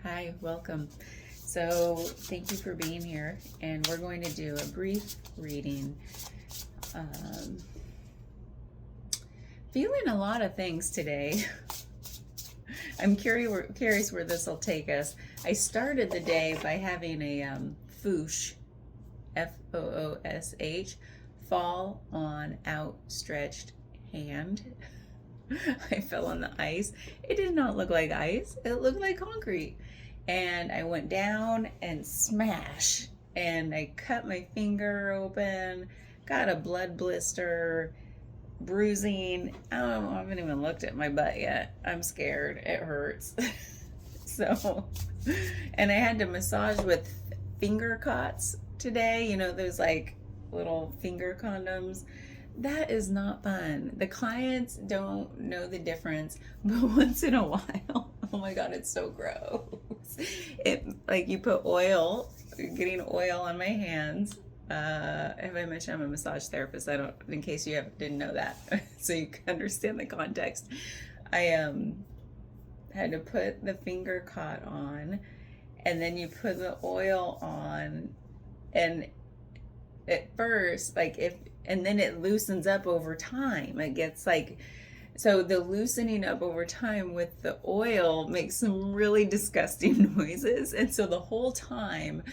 Hi, welcome. So, thank you for being here, and we're going to do a brief reading. Um, Feeling a lot of things today. I'm curious where this will take us. I started the day by having a foosh, Foosh, fall on outstretched hand. I fell on the ice. It did not look like ice, it looked like concrete. And I went down and smash. And I cut my finger open, got a blood blister, bruising. I haven't even looked at my butt yet. I'm scared. It hurts. So, and I had to massage with finger cots today. You know, those like little finger condoms. That is not fun. The clients don't know the difference, but once in a while, oh my God, it's so gross. It like you put oil, getting oil on my hands. Have I mentioned I'm a massage therapist? I don't, in case you didn't know that, so you can understand the context. I had to put the finger cot on, and then you put the oil on, and at first, like if, and then it loosens up over time. It gets like, so the loosening up over time with the oil makes some really disgusting noises. And so the whole time,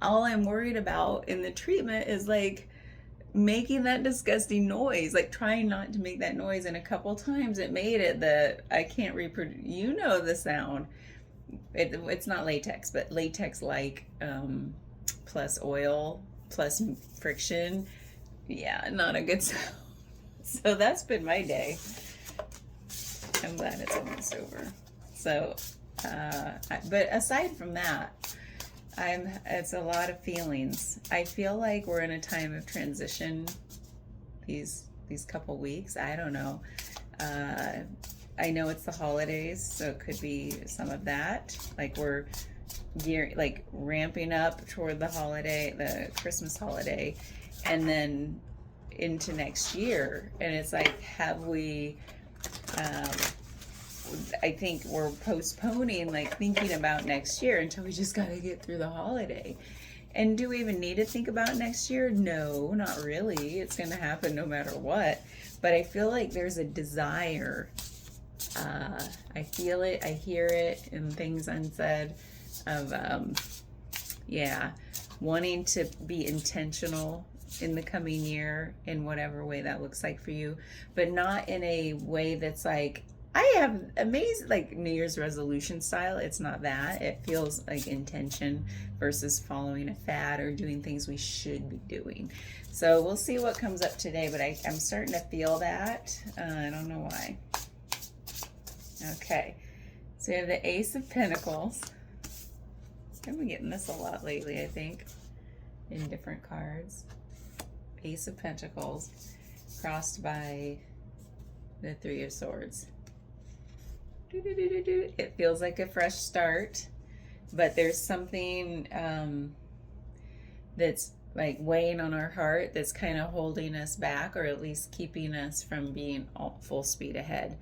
all I'm worried about in the treatment is like making that disgusting noise, like trying not to make that noise. And a couple times it made it that I can't reproduce, you know, the sound. It's not latex, but latex like plus oil plus friction. Yeah, not a good sound. So that's been my day. I'm glad it's almost over. So, but aside from that, it's a lot of feelings. I feel like we're in a time of transition these couple weeks. I don't know. I know it's the holidays, so it could be some of that. Like we're ramping up toward the holiday, the Christmas holiday, and then into next year. And it's like, have we, I think we're postponing, like thinking about next year until we just got to get through the holiday. And do we even need to think about next year? No, not really. It's going to happen no matter what. But I feel like there's a desire. I feel it, I hear it in things unsaid of, wanting to be intentional in the coming year in whatever way that looks like for you, but not in a way that's like, I have amazing, like New Year's resolution style. It's not that. It feels like intention versus following a fad or doing things we should be doing. So we'll see what comes up today, but I'm starting to feel that. I don't know why. Okay, so we have the Ace of Pentacles. I've been getting this a lot lately, I think, in different cards. Ace of Pentacles crossed by the Three of Swords. It feels like a fresh start, but there's something that's like weighing on our heart that's kind of holding us back, or at least keeping us from being full speed ahead.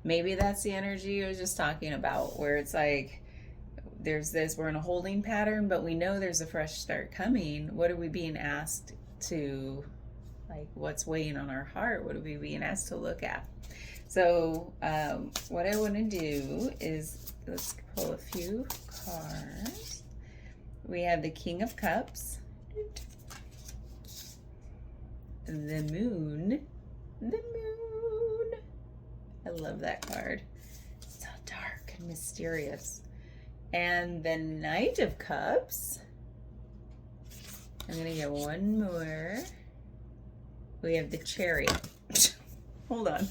Maybe that's the energy I was just talking about, where it's like there's this, we're in a holding pattern, but we know there's a fresh start coming. What are we being asked to, like, what's weighing on our heart? What are we being asked to look at? So what I want to do is, let's pull a few cards. We have the King of Cups, the Moon, I love that card. It's so dark and mysterious. And the Knight of Cups. I'm gonna get one more. We have the Chariot. Hold on.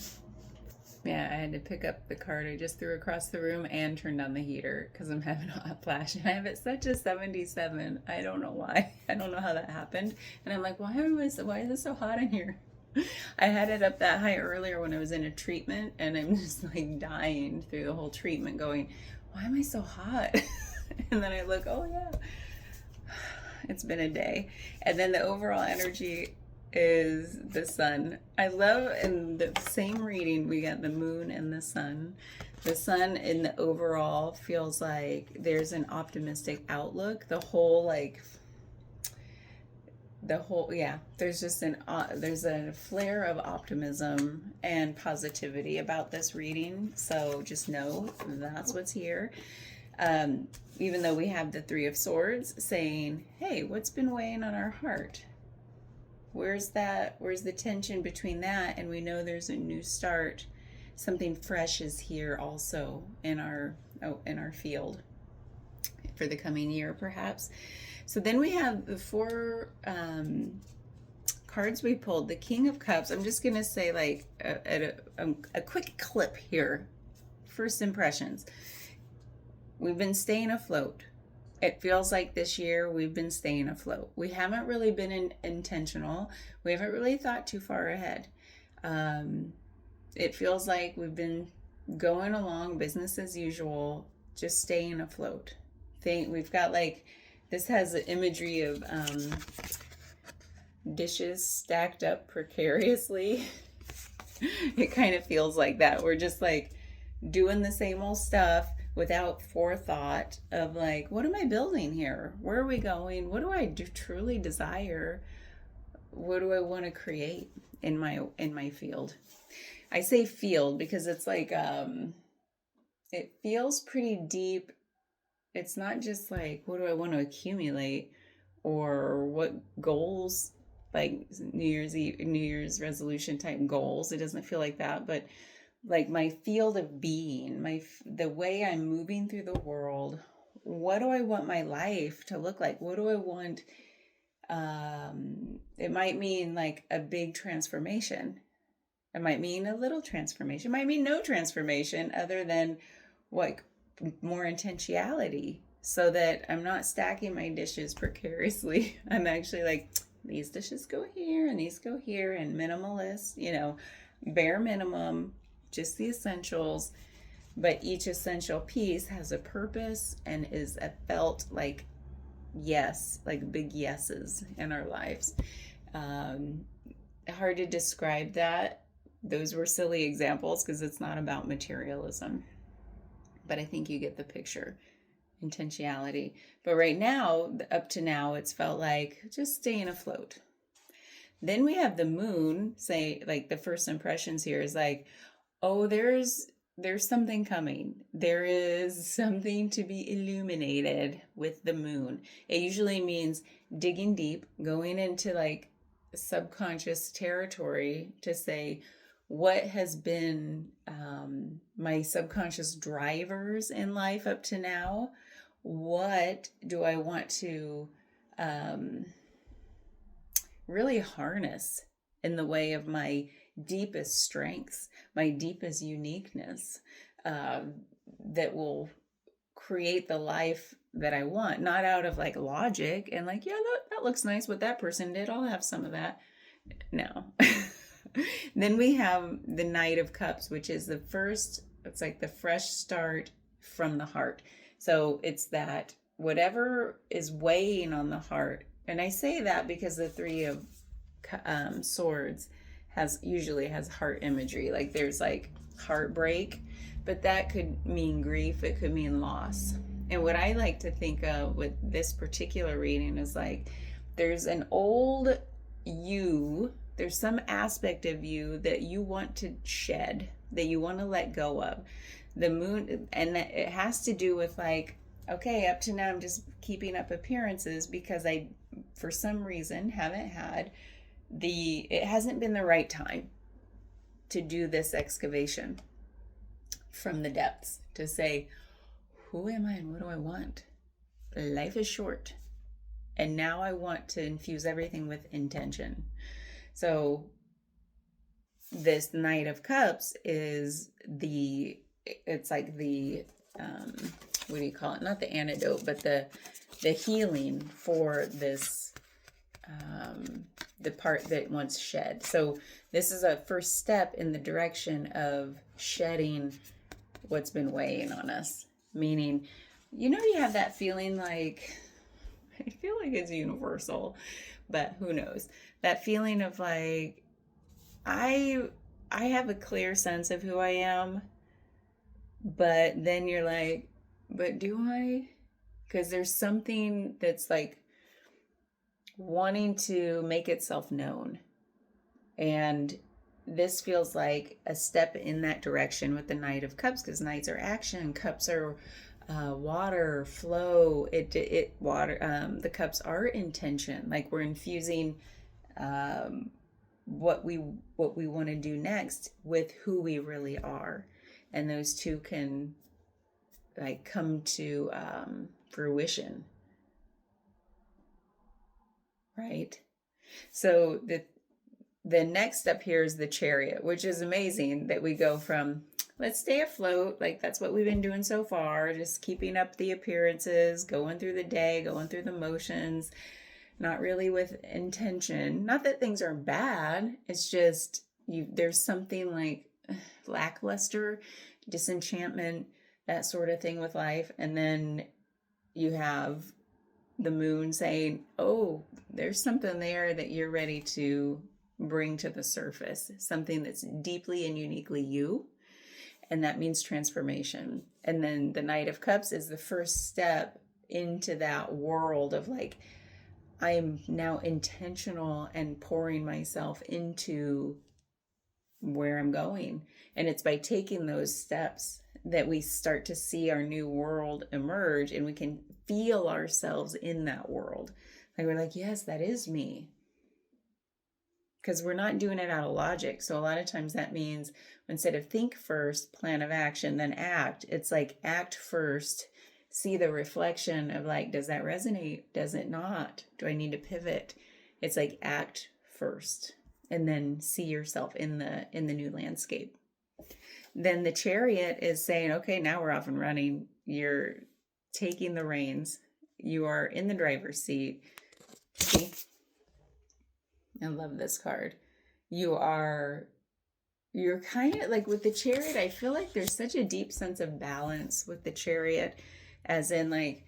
Yeah, I had to pick up the card I just threw across the room and turn down the heater because I'm having a hot flash. And I have it set to 77. I don't know why. I don't know how that happened. And I'm like, why is it so hot in here? I had it up that high earlier when I was in a treatment, and I'm just like dying through the whole treatment going, why am I so hot? And then I look, oh yeah, it's been a day. And then the overall energy is the sun. I love in the same reading we got the moon and the sun. The sun in the overall feels like there's an optimistic outlook. Yeah, there's just there's a flare of optimism and positivity about this reading. So just know that's what's here. Even though we have the Three of Swords saying, hey, what's been weighing on our heart? Where's the tension between that? And we know there's a new start. Something fresh is here also in our field for the coming year, perhaps. So then we have the four cards we pulled. The King of Cups. I'm just going to say like a quick clip here. First impressions. We've been staying afloat. It feels like this year we've been staying afloat. We haven't really been intentional. We haven't really thought too far ahead. It feels like we've been going along business as usual, just staying afloat. We've got like, this has the imagery of dishes stacked up precariously. It kind of feels like that. We're just like doing the same old stuff without forethought of like, what am I building here? Where are we going? What do I truly desire? What do I want to create in my field? I say field because it's like it feels pretty deep. It's not just like, what do I want to accumulate or what goals, like New Year's resolution type goals. It doesn't feel like that, but like my field of being, the way I'm moving through the world. What do I want my life to look like? What do I want? It might mean like a big transformation. It might mean a little transformation. It might mean no transformation other than like more intentionality, so that I'm not stacking my dishes precariously. I'm actually like, these dishes go here and these go here, and minimalist, bare minimum, just the essentials. But each essential piece has a purpose and is a felt like yes, like big yeses in our lives. Hard to describe that. Those were silly examples because it's not about materialism. But I think you get the picture. Intentionality. But right now, up to now, it's felt like just staying afloat. Then we have the moon, say, like the first impressions here is like, oh, there's something coming. There is something to be illuminated with the moon. It usually means digging deep, going into like subconscious territory to say, what has been my subconscious drivers in life up to now? What do I want to really harness in the way of my deepest strengths, my deepest uniqueness, that will create the life that I want, not out of like logic and like, yeah, that looks nice what that person did. I'll have some of that. No. Then we have the Knight of Cups, which is it's like the fresh start from the heart. So it's that whatever is weighing on the heart. And I say that because the Three of Swords usually has heart imagery. Like there's like heartbreak, but that could mean grief. It could mean loss. And what I like to think of with this particular reading is like, there's an old you, there's some aspect of you that you want to shed, that you want to let go of. The moon, and it has to do with like, okay, up to now I'm just keeping up appearances because I, for some reason, haven't had it hasn't been the right time to do this excavation from the depths to say, who am I and what do I want? Life is short. And now I want to infuse everything with intention. So this Knight of Cups is it's like the, what do you call it? Not the antidote, but the healing for this, the part that wants shed. So this is a first step in the direction of shedding what's been weighing on us. Meaning, you have that feeling like, I feel like it's universal, but who knows? That feeling of like, I I have a clear sense of who I am, but then you're like, but do I? Because there's something that's like wanting to make itself known. And this feels like a step in that direction with the Knight of Cups, because Knights are action, cups are water, flow. It water. The cups are intention. Like we're infusing um, what we want to do next with who we really are, and those two can like come to fruition, right? So the next step here is the Chariot, which is amazing that we go from let's stay afloat, like that's what we've been doing so far, just keeping up the appearances, going through the day, going through the motions, not really with intention. Not that things are bad, it's just there's something like lackluster, disenchantment, that sort of thing with life. And then you have the moon saying, oh, there's something there that you're ready to bring to the surface, something that's deeply and uniquely you. And that means transformation. And then the Knight of Cups is the first step into that world of like, I am now intentional and pouring myself into where I'm going. And it's by taking those steps that we start to see our new world emerge, and we can feel ourselves in that world. Like we're like, yes, that is me. Because we're not doing it out of logic. So a lot of times that means instead of think first, plan of action, then act, it's like act first, see the reflection of like, does that resonate? Does it not? Do I need to pivot? It's like act first and then see yourself in the new landscape. Then the Chariot is saying, okay, now we're off and running. You're taking the reins. You are in the driver's seat. See? I love this card. You're kind of like with the Chariot, I feel like there's such a deep sense of balance with the Chariot, as in like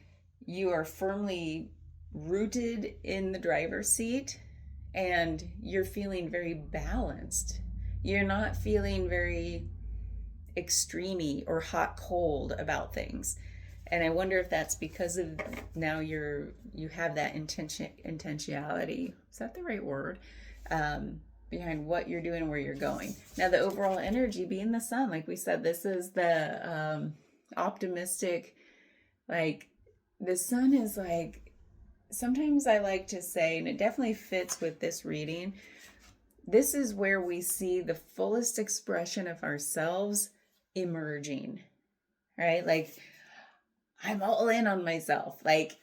you are firmly rooted in the driver's seat and you're feeling very balanced. You're not feeling very extremey or hot cold about things. And I wonder if that's because of now you have that intentionality. Is that the right word? Behind what you're doing and where you're going. Now the overall energy being the sun, like we said, this is the optimistic, like the sun is like, sometimes I like to say, and it definitely fits with this reading, this is where we see the fullest expression of ourselves emerging, right? Like I'm all in on myself, like,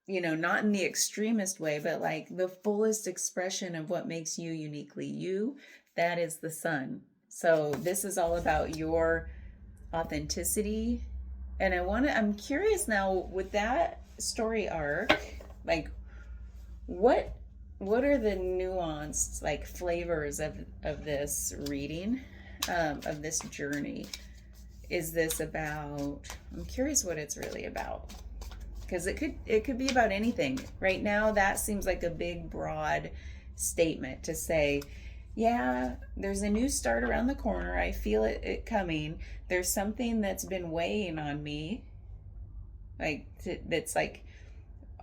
not in the extremist way, but like the fullest expression of what makes you uniquely you. That is the sun. So this is all about your authenticity. And I'm curious now with that story arc, like what are the nuanced like flavors of this reading, of this journey? Is this about, I'm curious what it's really about. Because it could be about anything. Right now, that seems like a big, broad statement to say, yeah, there's a new start around the corner. I feel it coming. There's something that's been weighing on me. Like, that's like,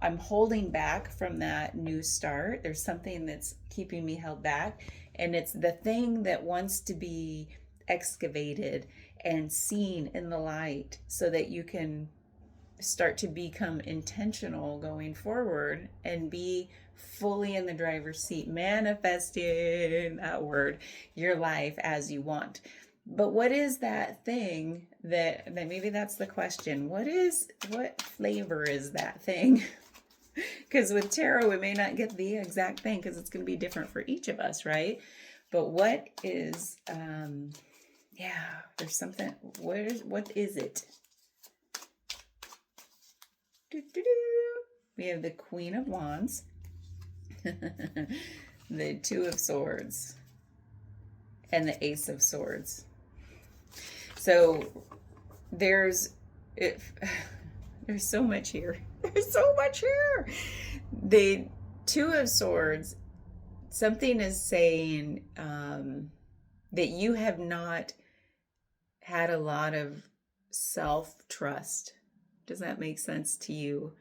I'm holding back from that new start. There's something that's keeping me held back. And it's the thing that wants to be excavated and seen in the light so that you can start to become intentional going forward and be fully in the driver's seat, manifesting, that word, your life as you want. But what is that thing that maybe that's the question. What flavor is that thing? Because with tarot, we may not get the exact thing because it's going to be different for each of us, right? But what is, there's something, what is it? We have the Queen of Wands, the Two of Swords, and the Ace of Swords. So there's There's so much here. There's so much here. The Two of Swords, something is saying that you have not had a lot of self-trust. Does that make sense to you?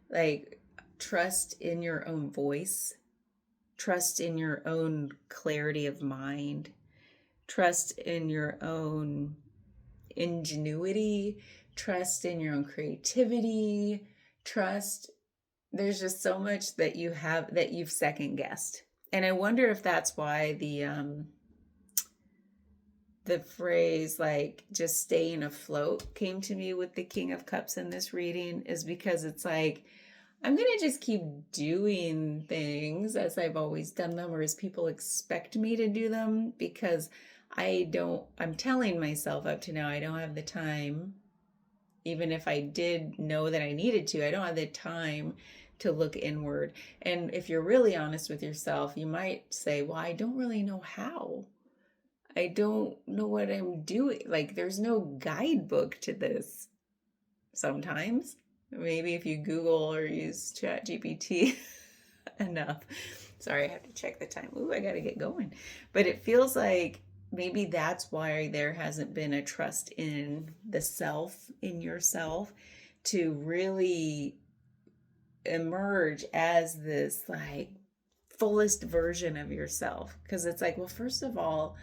Like, trust in your own voice, trust in your own clarity of mind, trust in your own ingenuity, trust in your own creativity, trust. There's just so much that you have that you've second guessed. And I wonder if that's why the phrase like just staying afloat came to me with the King of Cups in this reading, is because it's like, I'm going to just keep doing things as I've always done them, or as people expect me to do them, because I'm telling myself up to now, I don't have the time. Even if I did know that I needed to, I don't have the time to look inward. And if you're really honest with yourself, you might say, well, I don't really know how. I don't know what I'm doing. Like, there's no guidebook to this sometimes. Maybe if you Google or use ChatGPT enough. Sorry, I have to check the time. Ooh, I got to get going. But it feels like maybe that's why there hasn't been a trust in the self, in yourself, to really emerge as this like fullest version of yourself. Because it's like, well, first of all,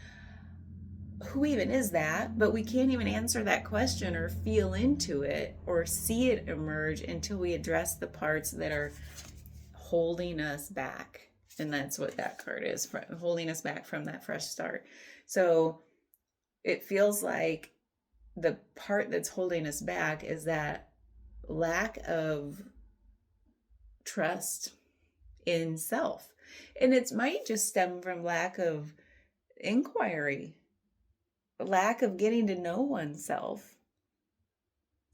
who even is that? But we can't even answer that question or feel into it or see it emerge until we address the parts that are holding us back. And that's what that card is, holding us back from that fresh start. So it feels like the part that's holding us back is that lack of trust in self. And it might just stem from lack of inquiry, lack of getting to know oneself,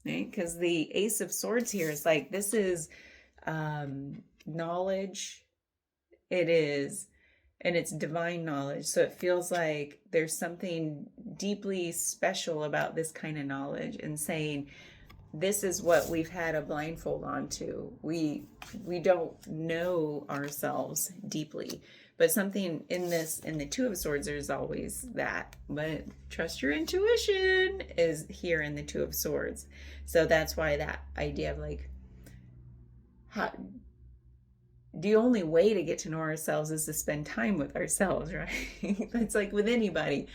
right? Because the Ace of Swords here is like, this is knowledge. It is, and it's divine knowledge. So it feels like there's something deeply special about this kind of knowledge, and saying, this is what we've had a blindfold onto. We don't know ourselves deeply. But something in the Two of Swords, there's always that. But trust your intuition is here in the Two of Swords. So that's why that idea of like, the only way to get to know ourselves is to spend time with ourselves, right? It's like with anybody.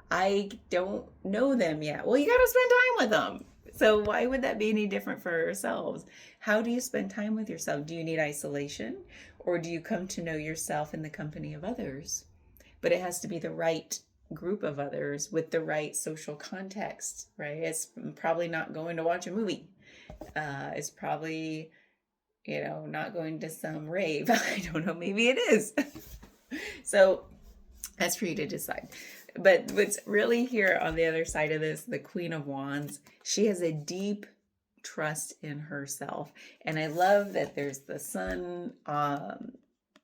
I don't know them yet. Well, you got to spend time with them. So why would that be any different for ourselves? How do you spend time with yourself? Do you need isolation, or do you come to know yourself in the company of others? But it has to be the right group of others with the right social context, right? It's probably not going to watch a movie. It's probably, not going to some rave. I don't know, maybe it is. So that's for you to decide. But what's really here on the other side of this, the Queen of Wands, she has a deep trust in herself. And I love that there's the sun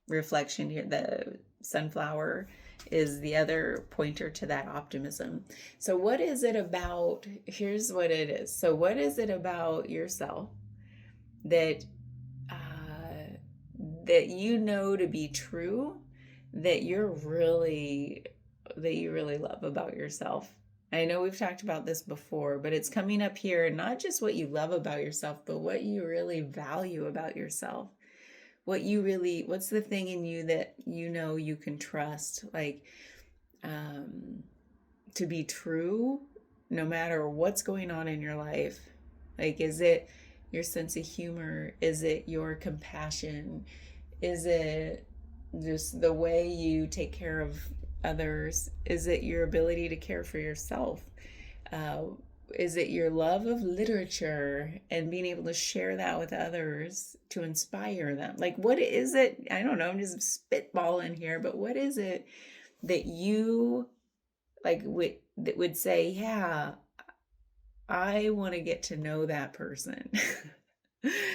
reflection here. The sunflower is the other pointer to that optimism. So what is it about, here's what it is. So what is it about yourself that you know to be true, that you really love about yourself? I know we've talked about this before, but it's coming up here, not just what you love about yourself, but what you really value about yourself. What's the thing in you that you can trust, like to be true no matter what's going on in your life. Like, is it your sense of humor? Is it your compassion? Is it just the way you take care of others? Is it your ability to care for yourself? Is it your love of literature and being able to share that with others to inspire them? Like, what is it? I don't know, I'm just spitballing here, but what is it that you like that would say, yeah, I want to get to know that person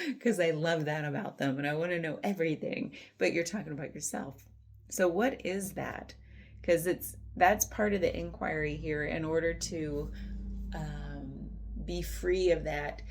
because I love that about them and I want to know everything. But you're talking about yourself. So what is that? Because that's part of the inquiry here in order to be free of that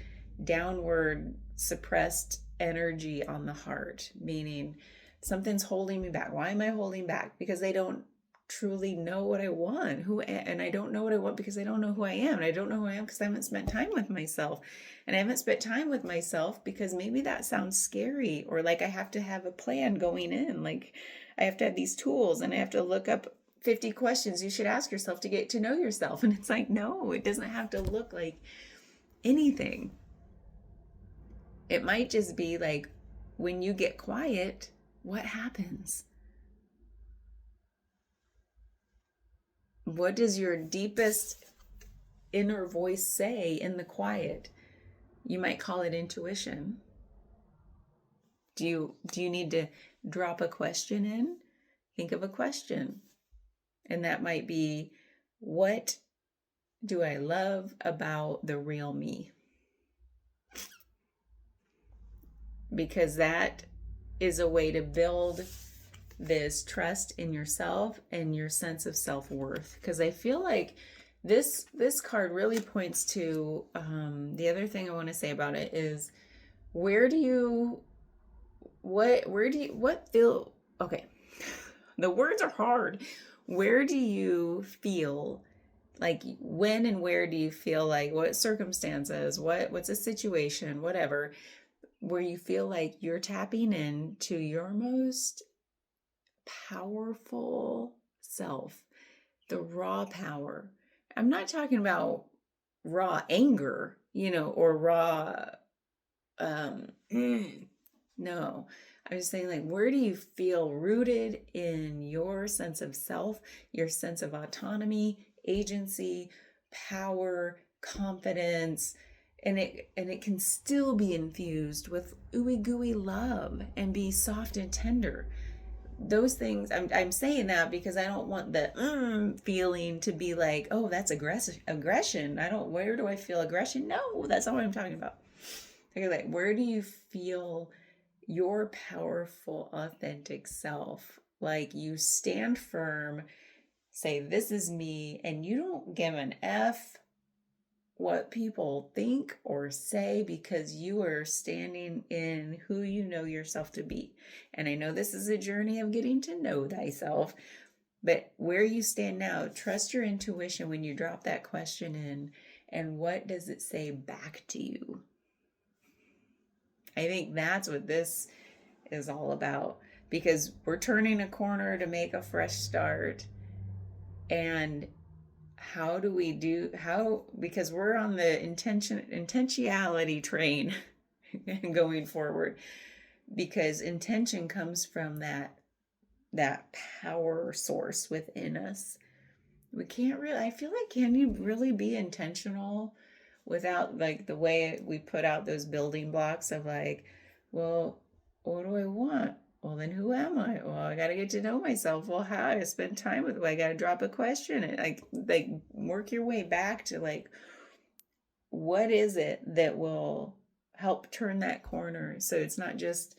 downward suppressed energy on the heart, meaning something's holding me back. Why am I holding back? Because I don't truly know what I want. And I don't know what I want because I don't know who I am. And I don't know who I am because I haven't spent time with myself. And I haven't spent time with myself because maybe that sounds scary, or like I have to have a plan going in. Like I have to have these tools and I have to look up 50 questions you should ask yourself to get to know yourself. And it's like, no, it doesn't have to look like anything. It might just be like, when you get quiet, what happens? What does your deepest inner voice say in the quiet? You might call it intuition. Do you need to drop a question in? Think of a question. And that might be, what do I love about the real me? Because that is a way to build this trust in yourself and your sense of self-worth. Because I feel like this card really points to, the other thing I want to say about it is, what feel, okay, the words are hard. Where do you feel like, when and where do you feel like, what circumstances, what's a situation, whatever, where you feel like you're tapping into your most powerful self, the raw power? I'm not talking about raw anger, or raw, no. I'm just saying, like, where do you feel rooted in your sense of self, your sense of autonomy, agency, power, confidence, and it can still be infused with ooey gooey love and be soft and tender. Those things, I'm saying that because I don't want the feeling to be like, oh, that's aggression. Where do I feel aggression? No, that's not what I'm talking about. Okay, like, where do you feel your powerful, authentic self? Like, you stand firm, say, this is me, and you don't give an F what people think or say, because you are standing in who you know yourself to be. And I know this is a journey of getting to know thyself, but where you stand now, trust your intuition when you drop that question in, and what does it say back to you? I think that's what this is all about, because we're turning a corner to make a fresh start. And because we're on the intentionality train going forward, because intention comes from that power source within us. I feel like, can you really be intentional without, like, the way we put out those building blocks of like, well, what do I want? Well, then who am I? Well, I got to get to know myself. Well, how? I spend time with, I got to drop a question and like work your way back to, like, what is it that will help turn that corner so it's not just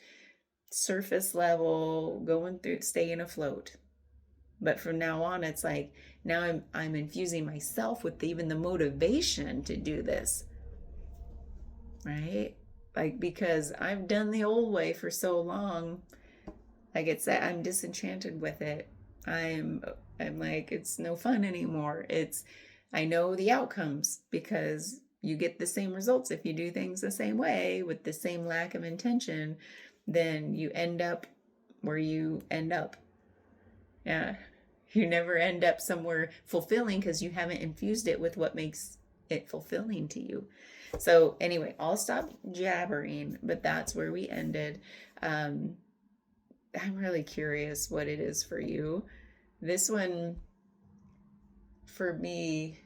surface level going through, staying afloat. But from now on, it's like, now I'm infusing myself with even the motivation to do this, right? Like, because I've done the old way for so long. Like, it's that I'm disenchanted with it. I'm like, it's no fun anymore. I know the outcomes, because you get the same results if you do things the same way with the same lack of intention. Then you end up where you end up. Yeah. You never end up somewhere fulfilling because you haven't infused it with what makes it fulfilling to you. So anyway, I'll stop jabbering, but that's where we ended. I'm really curious what it is for you. This one, for me,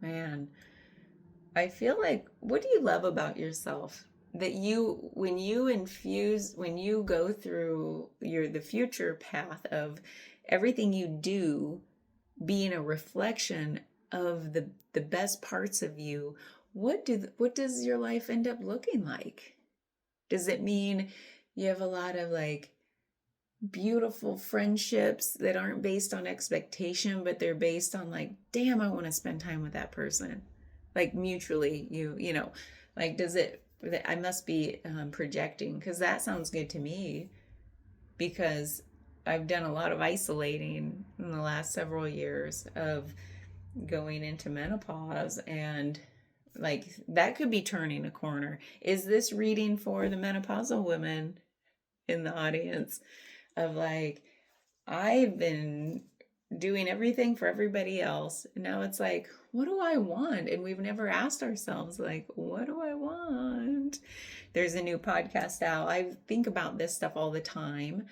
man, I feel like, what do you love about yourself? That when you go through the future path of everything you do being a reflection of the best parts of you, what does your life end up looking like? Does it mean you have a lot of, like, beautiful friendships that aren't based on expectation, but they're based on, like, damn, I want to spend time with that person, like, mutually, Like, does it, I must be projecting, because that sounds good to me, because I've done a lot of isolating in the last several years of going into menopause, and like that could be turning a corner. Is this reading for the menopausal women in the audience of like, I've been doing everything for everybody else, and now it's like, what do I want? And we've never asked ourselves, like, what do I want? There's a new podcast out. I think about this stuff all the time.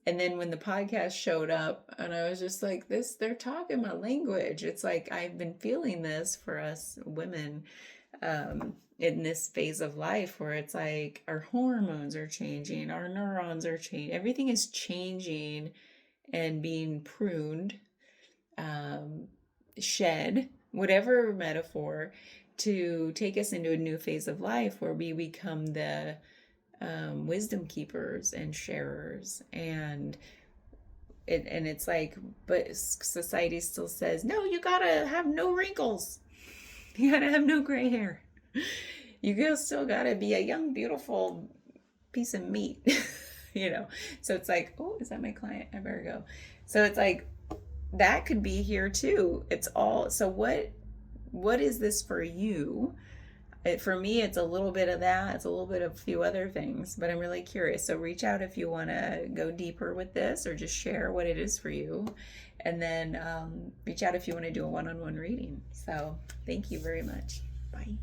And then when the podcast showed up, and I was just like, this, they're talking my language. It's like, I've been feeling this for us women in this phase of life where it's like our hormones are changing, our neurons are changing, everything is changing and being pruned, shed, whatever metaphor, to take us into a new phase of life where we become the wisdom keepers and sharers. And it's like, but society still says, no, you gotta have no wrinkles, you gotta have no gray hair, you still gotta be a young beautiful piece of meat. You know, so it's like, oh, is that my client? I better go. So it's like, that could be here too. It's all, so what is this for you? For me, it's a little bit of that. It's a little bit of a few other things, but I'm really curious. So reach out if you want to go deeper with this, or just share what it is for you. And then reach out if you want to do a one-on-one reading. So thank you very much. Bye.